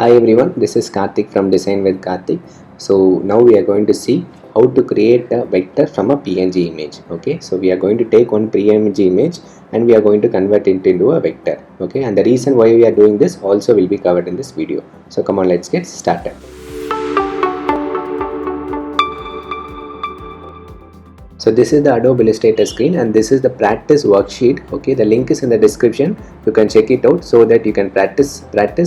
Hi everyone, this is Karthik from Design with Karthik. So now we are going to see how to create a vector from a PNG image. Okay, so we are going to take one PNG image and we are going to convert it into a vector. Okay, and the reason why we are doing this also will be covered in this video. So come on, let's get started. So this is the Adobe Illustrator screen and this is the practice worksheet. Okay, the link is in the description. You can check it out so that you can practice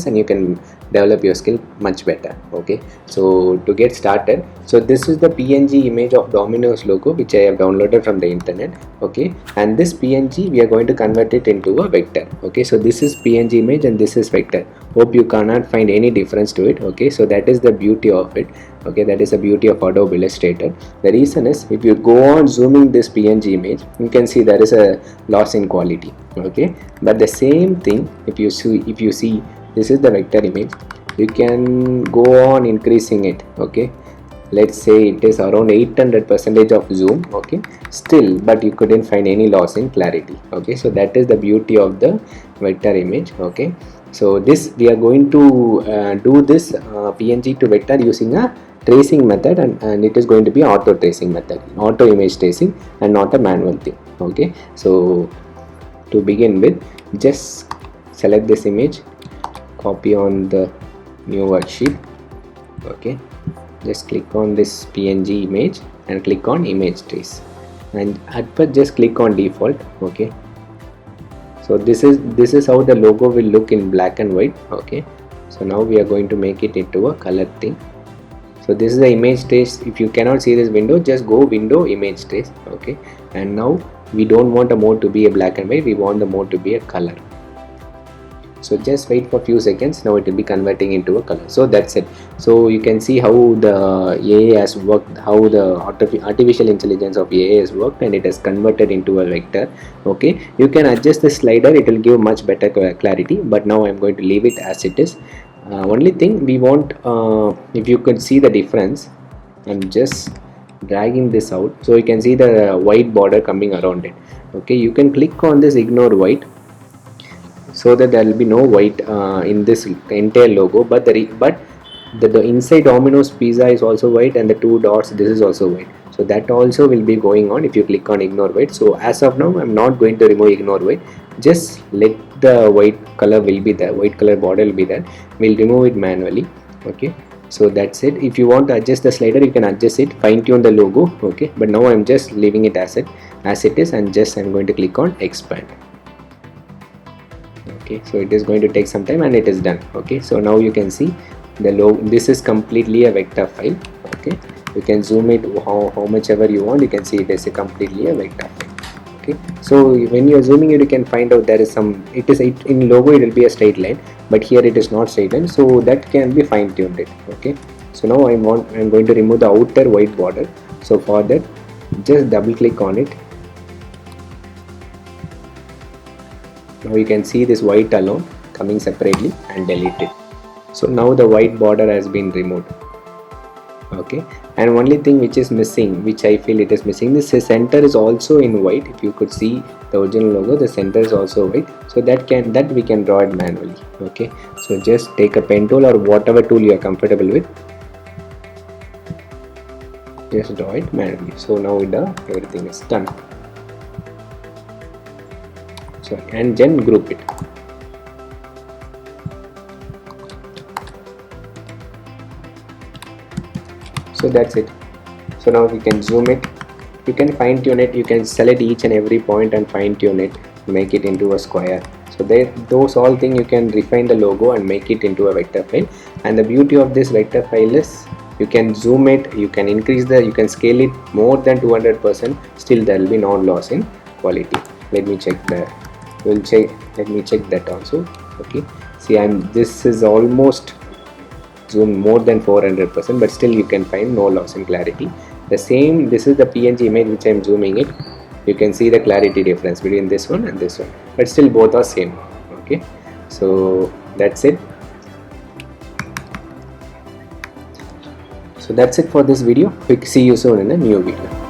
and you can develop your skill much better. Okay, so to get started, so this is the PNG image of Domino's logo which I have downloaded from the internet. Okay, and this PNG we are going to convert it into a vector. Okay, so this is PNG image and this is vector. Hope you cannot find any difference to it. Okay, so that is the beauty of it. Okay, that is the beauty of Adobe Illustrator. The reason is if you go on zooming this PNG image, you can see there is a loss in quality. Okay, but the same thing if you see this is the vector image, you can go on increasing it. Okay, let's say it is around 800% of zoom. Okay, still but you couldn't find any loss in clarity. Okay, so that is the beauty of the vector image. Okay, so this we are going to do this PNG to vector using a tracing method, and it is going to be auto tracing method, auto image tracing, and not a manual thing. Okay, so to begin with, just select this image, copy on the new worksheet. Okay, just click on this PNG image and click on image trace, and at first just click on default. Okay, so this is how the logo will look in black and white. Okay, so now we are going to make it into a color thing. So this is the image trace. If you cannot see this window, just go window image trace. Okay, and now we don't want the mode to be a black and white, we want the mode to be a color. So just wait for a few seconds. Now it will be converting into a color. So that's it. So you can see how the AI has worked, how the artificial intelligence of AI has worked, and it has converted into a vector. Okay, you can adjust the slider, it will give much better clarity, but now I'm going to leave it as it is. Only thing we want, if you could see the difference, I'm just dragging this out so you can see the white border coming around it. Okay, you can click on this ignore white so that there will be no white in this entire logo, but the inside Domino's pizza is also white, and the two dots, this is also white, so that also will be going on if you click on ignore white. So as of now I'm not going to remove ignore white, just let the white color will be there, white color border will be there, we'll remove it manually. Okay, so that's it. If you want to adjust the slider, you can adjust it, fine tune the logo. Okay, but now I'm just leaving it as it is, and just I'm going to click on expand. Okay, so it is going to take some time and it is done. Okay, so now you can see the logo, this is completely a vector file. Okay, you can zoom it how much ever you want, you can see it is completely a vector file. Okay, so when you are zooming it, you can find out there is some, in logo it will be a straight line, but here it is not straight line, so that can be fine tuned it. Okay, so now I'm going to remove the outer white border. So for that, just double click on it. Now you can see this white alone coming separately, and delete it. So now the white border has been removed. Okay, and only thing which is missing, which I feel it is missing, this center is also in white. If you could see the original logo, the center is also white, so that we can draw it manually. Okay, so just take a pen tool or whatever tool you are comfortable with, just draw it manually. So now everything is done. So and then group it. So that's it. So now we can zoom it, you can fine tune it, you can select each and every point and fine tune it, make it into a square. So those all things you can refine the logo and make it into a vector file. And the beauty of this vector file is you can zoom it, you can increase you can scale it more than 200%, still there will be no loss in quality. Let me check let me check that also. Okay, see this is almost zoom more than 400%, but still you can find no loss in clarity. The same, this is the PNG image which I am zooming it, you can see the clarity difference between this one and this one, but still both are same. Okay, so that's it. So that's it for this video. We see you soon in a new video.